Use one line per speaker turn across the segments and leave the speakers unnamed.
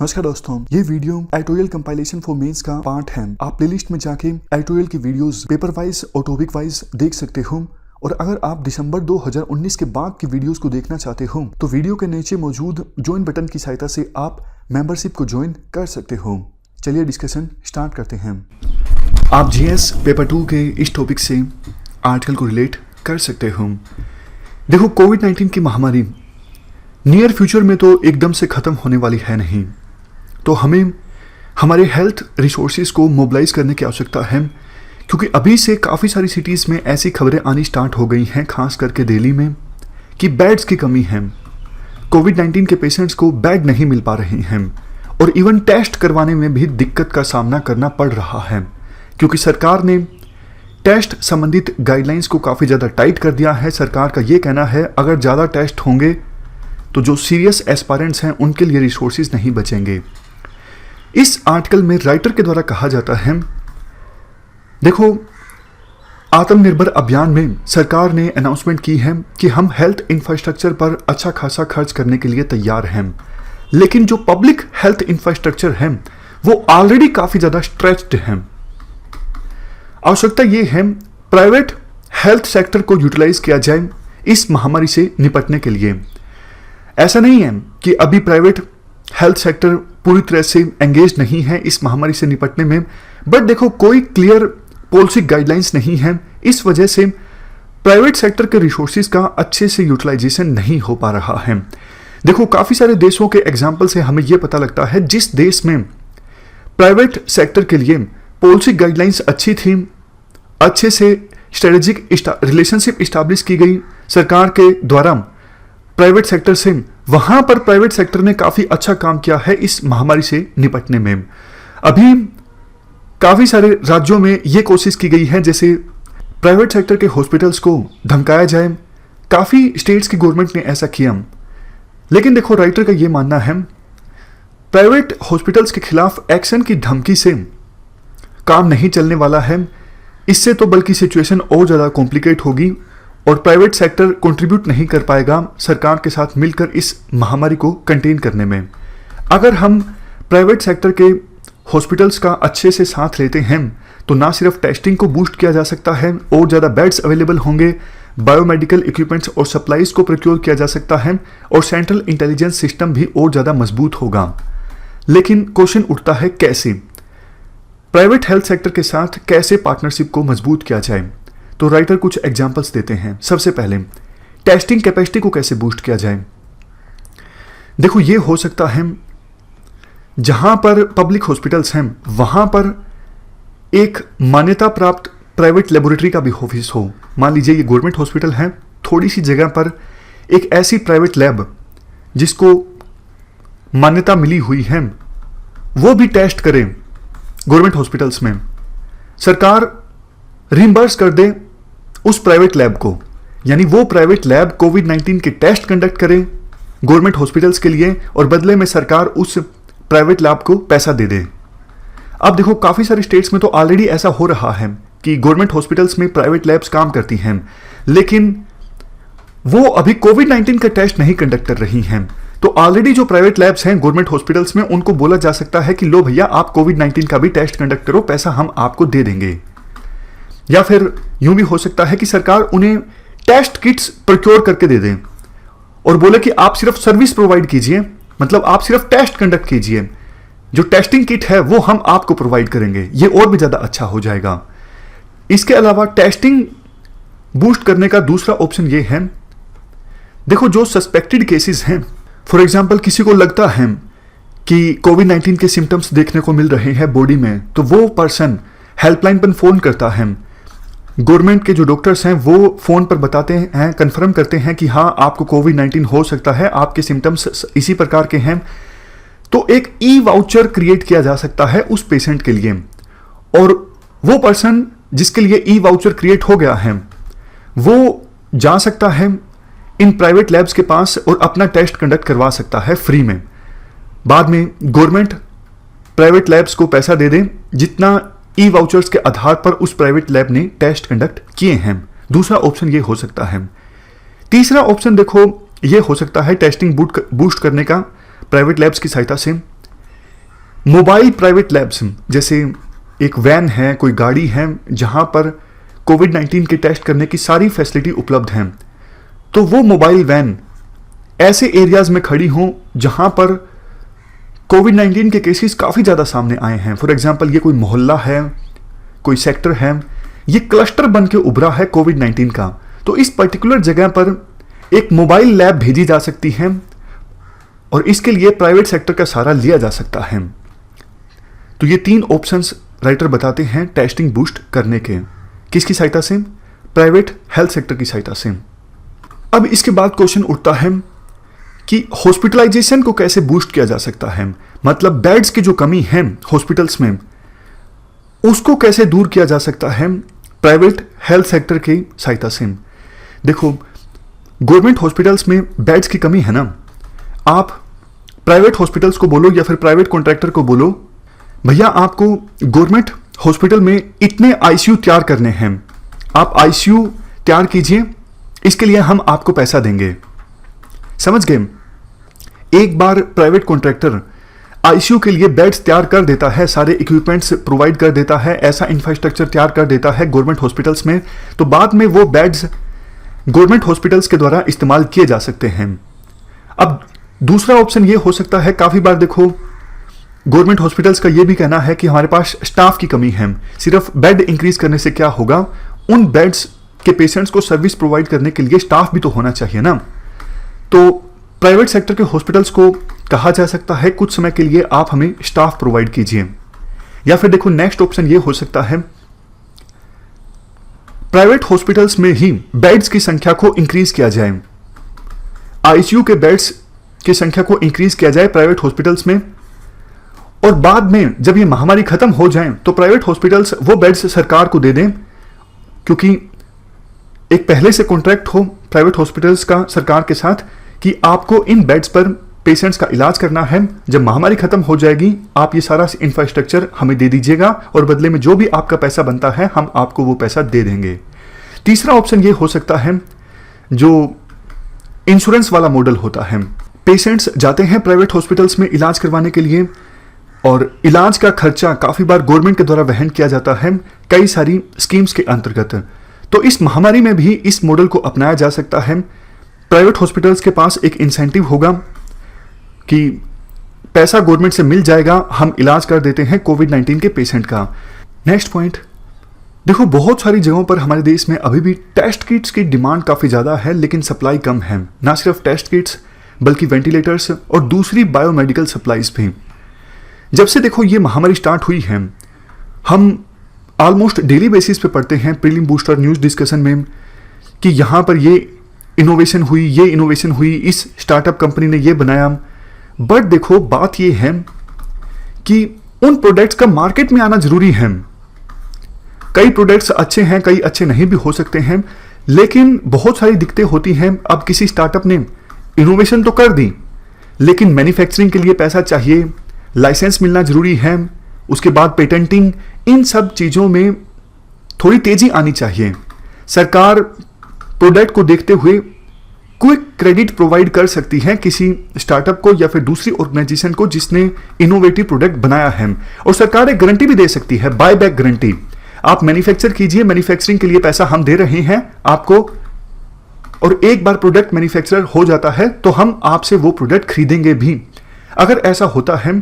नमस्कार दोस्तों, ये वीडियो एटोयल कंपाइलेशन फॉर मेंस का पार्ट है। आप प्लेलिस्ट में जाके एटोयल की वीडियोस पेपर वाइज और टॉपिक वाइज देख सकते हो। और अगर आप दिसंबर 2019 के बाद की वीडियोस को देखना चाहते हो तो वीडियो के नीचे मौजूद ज्वाइन बटन की सहायता से आप मेंबरशिप को ज्वाइन कर सकते हो। चलिए डिस्कशन स्टार्ट करते हैं। आप जीएस पेपर 2 के इस टॉपिक से आर्टिकल को रिलेट कर सकते हो। देखो, कोविड-19 की महामारी नियर फ्यूचर में तो एकदम से ख़त्म होने वाली है नहीं, तो हमें हमारे हेल्थ रिसोर्सेज को मोबिलाइज करने की आवश्यकता है, क्योंकि अभी से काफ़ी सारी सिटीज़ में ऐसी खबरें आनी स्टार्ट हो गई हैं, खास करके दिल्ली में, कि बेड्स की कमी है। कोविड-19 के पेशेंट्स को बेड नहीं मिल पा रहे हैं और इवन टेस्ट करवाने में भी दिक्कत का सामना करना पड़ रहा है, क्योंकि सरकार ने टेस्ट संबंधित गाइडलाइंस को काफ़ी ज़्यादा टाइट कर दिया है। सरकार का ये कहना है अगर ज़्यादा टेस्ट होंगे तो जो सीरियस एस्पायरेंट्स हैं उनके लिए रिसोर्सेज नहीं बचेंगे। इस आर्टिकल में राइटर के द्वारा कहा जाता है, देखो, आत्मनिर्भर अभियान में सरकार ने अनाउंसमेंट की है कि हम हेल्थ इंफ्रास्ट्रक्चर पर अच्छा खासा खर्च करने के लिए तैयार हैं, लेकिन जो पब्लिक हेल्थ इंफ्रास्ट्रक्चर है वो ऑलरेडी काफ़ी ज़्यादा स्ट्रेच्ड है। आवश्यकता ये है प्राइवेट हेल्थ सेक्टर को यूटिलाइज किया जाए इस महामारी से निपटने के लिए। ऐसा नहीं है कि अभी प्राइवेट हेल्थ सेक्टर पूरी तरह से एंगेज नहीं है इस महामारी से निपटने में, बट देखो, कोई क्लियर पॉलिसी गाइडलाइंस नहीं है। इस वजह से प्राइवेट सेक्टर के रिसोर्सेज का अच्छे से यूटिलाइजेशन नहीं हो पा रहा है। देखो, काफ़ी सारे देशों के एग्जाम्पल से हमें यह पता लगता है जिस देश में प्राइवेट सेक्टर के लिए पॉलिसी गाइडलाइंस अच्छी थी, अच्छे से स्ट्रेटेजिक रिलेशनशिप इस्टेब्लिश की गई सरकार के द्वारा प्राइवेट सेक्टर से, वहां पर प्राइवेट सेक्टर ने काफी अच्छा काम किया है इस महामारी से निपटने में। अभी काफी सारे राज्यों में यह कोशिश की गई है जैसे प्राइवेट सेक्टर के हॉस्पिटल्स को धमकाया जाए। काफी स्टेट्स की गवर्नमेंट ने ऐसा किया, लेकिन देखो, राइटर का यह मानना है प्राइवेट हॉस्पिटल्स के खिलाफ एक्शन की धमकी से काम नहीं चलने वाला है। इससे तो बल्कि सिचुएशन और ज्यादा कॉम्प्लिकेट होगी और प्राइवेट सेक्टर कंट्रीब्यूट नहीं कर पाएगा सरकार के साथ मिलकर इस महामारी को कंटेन करने में। अगर हम प्राइवेट सेक्टर के हॉस्पिटल्स का अच्छे से साथ लेते हैं तो ना सिर्फ टेस्टिंग को बूस्ट किया जा सकता है, और ज़्यादा बेड्स अवेलेबल होंगे, बायोमेडिकल इक्विपमेंट्स और सप्लाईज को प्रोक्योर किया जा सकता है, और सेंट्रल इंटेलिजेंस सिस्टम भी और ज़्यादा मजबूत होगा। लेकिन क्वेश्चन उठता है, कैसे प्राइवेट हेल्थ सेक्टर के साथ कैसे पार्टनरशिप को मजबूत किया जाए? तो राइटर कुछ एग्जाम्पल्स देते हैं। सबसे पहले, टेस्टिंग कैपेसिटी को कैसे बूस्ट किया जाए? देखो, ये हो सकता है जहां पर पब्लिक हॉस्पिटल्स हैं वहां पर एक मान्यता प्राप्त प्राइवेट लेबोरेटरी का भी ऑफिस हो। मान लीजिए ये गवर्नमेंट हॉस्पिटल है, थोड़ी सी जगह पर एक ऐसी प्राइवेट लैब जिसको मान्यता मिली हुई है वो भी टेस्ट करे गवर्नमेंट हॉस्पिटल्स में। सरकार रिम्बर्स कर दे उस प्राइवेट लैब को, यानी वो प्राइवेट लैब कोविड-19 के टेस्ट कंडक्ट करे गवर्नमेंट हॉस्पिटल्स के लिए और बदले में सरकार उस प्राइवेट लैब को पैसा दे दे। अब देखो, काफ़ी सारे स्टेट्स में तो ऑलरेडी ऐसा हो रहा है कि गवर्नमेंट हॉस्पिटल्स में प्राइवेट लैब्स काम करती हैं, लेकिन वो अभी कोविड-19 का टेस्ट नहीं कंडक्ट कर रही हैं। तो ऑलरेडी जो प्राइवेट लैब्स हैं गवर्नमेंट हॉस्पिटल्स में, उनको बोला जा सकता है कि लो भैया, आप कोविड-19 का भी टेस्ट कंडक्ट करो, पैसा हम आपको दे देंगे। या फिर यूं भी हो सकता है कि सरकार उन्हें टेस्ट किट्स प्रोक्योर करके दे दें और बोले कि आप सिर्फ सर्विस प्रोवाइड कीजिए, मतलब आप सिर्फ टेस्ट कंडक्ट कीजिए, जो टेस्टिंग किट है वो हम आपको प्रोवाइड करेंगे। ये और भी ज्यादा अच्छा हो जाएगा। इसके अलावा टेस्टिंग बूस्ट करने का दूसरा ऑप्शन ये है, देखो, जो सस्पेक्टेड केसेस हैं, फॉर एग्जाम्पल किसी को लगता है कि कोविड-19 के सिम्टम्स देखने को मिल रहे हैं बॉडी में, तो वो पर्सन हेल्पलाइन पर फोन करता है। गवर्नमेंट के जो डॉक्टर्स हैं वो फोन पर बताते हैं, कंफर्म करते हैं कि हाँ, आपको कोविड-19 हो सकता है, आपके सिम्टम्स इसी प्रकार के हैं। तो एक ई वाउचर क्रिएट किया जा सकता है उस पेशेंट के लिए, और वो पर्सन जिसके लिए ई वाउचर क्रिएट हो गया है वो जा सकता है इन प्राइवेट लैब्स के पास और अपना टेस्ट कंडक्ट करवा सकता है फ्री में। बाद में गवर्नमेंट प्राइवेट लैब्स को पैसा दे दे जितना ई वाउचर्स के आधार पर उस प्राइवेट लैब ने टेस्ट कंडक्ट किए हैं। दूसरा ऑप्शन ये हो सकता है। तीसरा ऑप्शन देखो, ये हो सकता है टेस्टिंग बूस्ट करने का प्राइवेट लैब्स की सहायता से, मोबाइल प्राइवेट लैब्स, जैसे एक वैन है, कोई गाड़ी है जहां पर कोविड-19 के टेस्ट करने की सारी फैसिलिटी उपलब्ध हैं, तो वो मोबाइल वैन ऐसे एरियाज में खड़ी हों जहां पर कोविड-19 के केसेस काफ़ी ज़्यादा सामने आए हैं। फॉर एग्जांपल, ये कोई मोहल्ला है, कोई सेक्टर है, ये क्लस्टर बन के उभरा है कोविड-19 का, तो इस पर्टिकुलर जगह पर एक मोबाइल लैब भेजी जा सकती है और इसके लिए प्राइवेट सेक्टर का सहारा लिया जा सकता है। तो ये 3 ऑप्शंस राइटर बताते हैं टेस्टिंग बूस्ट करने के। किसकी सहायता से? प्राइवेट हेल्थ सेक्टर की सहायता से। अब इसके बाद क्वेश्चन उठता है कि हॉस्पिटलाइजेशन को कैसे बूस्ट किया जा सकता है, मतलब बेड्स की जो कमी है हॉस्पिटल्स में, उसको कैसे दूर किया जा सकता है प्राइवेट हेल्थ सेक्टर की सहायता से। देखो, गवर्नमेंट हॉस्पिटल्स में बेड्स की कमी है ना, आप प्राइवेट हॉस्पिटल्स को बोलो या फिर प्राइवेट कॉन्ट्रैक्टर को बोलो, भैया आपको गवर्नमेंट हॉस्पिटल में इतने आईसीयू तैयार करने हैं, आप आईसीयू तैयार कीजिए, इसके लिए हम आपको पैसा देंगे। समझ गए? एक बार प्राइवेट कॉन्ट्रैक्टर आईसीयू के लिए बेड्स तैयार कर देता है, सारे इक्विपमेंट्स प्रोवाइड कर देता है, ऐसा इंफ्रास्ट्रक्चर तैयार कर देता है गवर्नमेंट हॉस्पिटल्स में, तो बाद में वो बेड्स गवर्नमेंट हॉस्पिटल्स के द्वारा इस्तेमाल किए जा सकते हैं। अब दूसरा ऑप्शन ये हो सकता है, काफ़ी बार देखो गवर्नमेंट हॉस्पिटल्स का ये भी कहना है कि हमारे पास स्टाफ की कमी है, सिर्फ बेड इंक्रीज करने से क्या होगा, उन बेड्स के पेशेंट्स को सर्विस प्रोवाइड करने के लिए स्टाफ भी तो होना चाहिए ना। तो प्राइवेट सेक्टर के हॉस्पिटल्स को कहा जा सकता है कुछ समय के लिए आप हमें स्टाफ प्रोवाइड कीजिए। या फिर देखो नेक्स्ट ऑप्शन ये हो सकता है, प्राइवेट हॉस्पिटल्स में ही बेड्स की संख्या को इंक्रीज किया जाए, आईसीयू के बेड्स की संख्या को इंक्रीज किया जाए प्राइवेट हॉस्पिटल्स में, और बाद में जब ये महामारी खत्म हो जाए तो प्राइवेट हॉस्पिटल्स वो बेड्स सरकार को दे दें, क्योंकि एक पहले से कॉन्ट्रैक्ट हो प्राइवेट हॉस्पिटल्स का सरकार के साथ कि आपको इन बेड्स पर पेशेंट्स का इलाज करना है, जब महामारी खत्म हो जाएगी आप ये सारा इंफ्रास्ट्रक्चर हमें दे दीजिएगा और बदले में जो भी आपका पैसा बनता है हम आपको वो पैसा दे देंगे। तीसरा ऑप्शन ये हो सकता है जो इंश्योरेंस वाला मॉडल होता है, पेशेंट्स जाते हैं प्राइवेट हॉस्पिटल्स में इलाज करवाने के लिए और इलाज का खर्चा काफ़ी बार गवर्नमेंट के द्वारा वहन किया जाता है कई सारी स्कीम्स के अंतर्गत। तो इस महामारी में भी इस मॉडल को अपनाया जा सकता है। प्राइवेट हॉस्पिटल्स के पास एक इंसेंटिव होगा कि पैसा गवर्नमेंट से मिल जाएगा, हम इलाज कर देते हैं कोविड-19 के पेशेंट का। नेक्स्ट पॉइंट, देखो बहुत सारी जगहों पर हमारे देश में अभी भी टेस्ट किट्स की डिमांड काफ़ी ज़्यादा है, लेकिन सप्लाई कम है। ना सिर्फ टेस्ट किट्स बल्कि वेंटिलेटर्स और दूसरी बायोमेडिकल सप्लाईज भी। जब से देखो ये महामारी स्टार्ट हुई है, हम ऑलमोस्ट डेली बेसिस पे पढ़ते हैं प्रीलिम बूस्टर न्यूज़ डिस्कशन में कि यहाँ पर ये इनोवेशन हुई, ये इनोवेशन हुई, इस स्टार्टअप कंपनी ने ये बनाया। बट देखो बात ये है कि उन प्रोडक्ट्स का मार्केट में आना जरूरी है। कई प्रोडक्ट्स अच्छे हैं, कई अच्छे नहीं भी हो सकते हैं, लेकिन बहुत सारी दिक्कतें होती हैं। अब किसी स्टार्टअप ने इनोवेशन तो कर दी, लेकिन मैन्युफैक्चरिंग के लिए पैसा चाहिए, लाइसेंस मिलना जरूरी है, उसके बाद पेटेंटिंग, इन सब चीज़ों में थोड़ी तेजी आनी चाहिए। सरकार प्रोडक्ट को देखते हुए क्विक क्रेडिट प्रोवाइड कर सकती है किसी स्टार्टअप को या फिर दूसरी ऑर्गेनाइजेशन को जिसने इनोवेटिव प्रोडक्ट बनाया है, और सरकार एक गारंटी भी दे सकती है, बाय बैक गारंटी। आप मैन्युफैक्चर कीजिए, मैन्युफैक्चरिंग के लिए पैसा हम दे रहे हैं आपको, और एक बार प्रोडक्ट मैन्युफैक्चरर हो जाता है तो हम आपसे वो प्रोडक्ट खरीदेंगे भी। अगर ऐसा होता है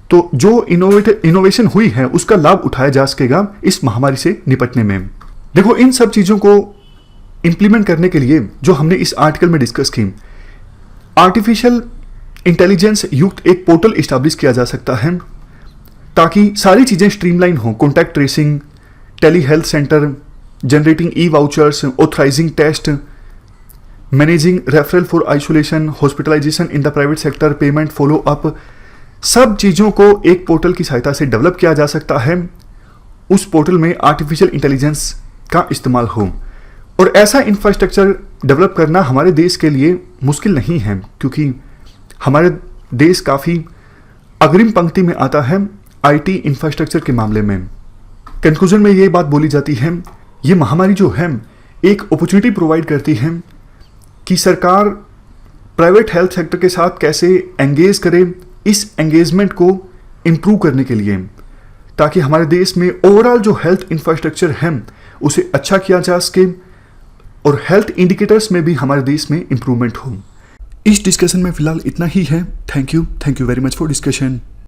तो जो इनोवेशन हुई है उसका लाभ उठाया जा सकेगा इस महामारी से निपटने में। देखो इन सब चीज़ों को इंप्लीमेंट करने के लिए जो हमने इस आर्टिकल में डिस्कस की, आर्टिफिशियल इंटेलिजेंस युक्त एक पोर्टल इस्टेब्लिश किया जा सकता है ताकि सारी चीज़ें स्ट्रीमलाइन हो। Contact tracing, tele health centre, generating e vouchers, authorising test, managing referral for isolation, hospitalisation in the private sector, payment, follow up, सब चीज़ों को एक पोर्टल की सहायता से डेवलप किया जा सकता है। उस पोर्टल में आर्टिफिशियल इंटेलिजेंस का इस्तेमाल हो, और ऐसा इंफ्रास्ट्रक्चर डेवलप करना हमारे देश के लिए मुश्किल नहीं है, क्योंकि हमारे देश काफ़ी अग्रिम पंक्ति में आता है आईटी इंफ्रास्ट्रक्चर के मामले में। कंक्लूजन में ये बात बोली जाती है, ये महामारी जो है एक अपॉर्चुनिटी प्रोवाइड करती है कि सरकार प्राइवेट हेल्थ सेक्टर के साथ कैसे एंगेज करे, इस एंगेजमेंट को इम्प्रूव करने के लिए, ताकि हमारे देश में ओवरऑल जो हेल्थ इंफ्रास्ट्रक्चर है उसे अच्छा किया जा सके और हेल्थ इंडिकेटर्स में भी हमारे देश में इम्प्रूवमेंट हो। इस डिस्कशन में फिलहाल इतना ही है। Thank you very much for discussion.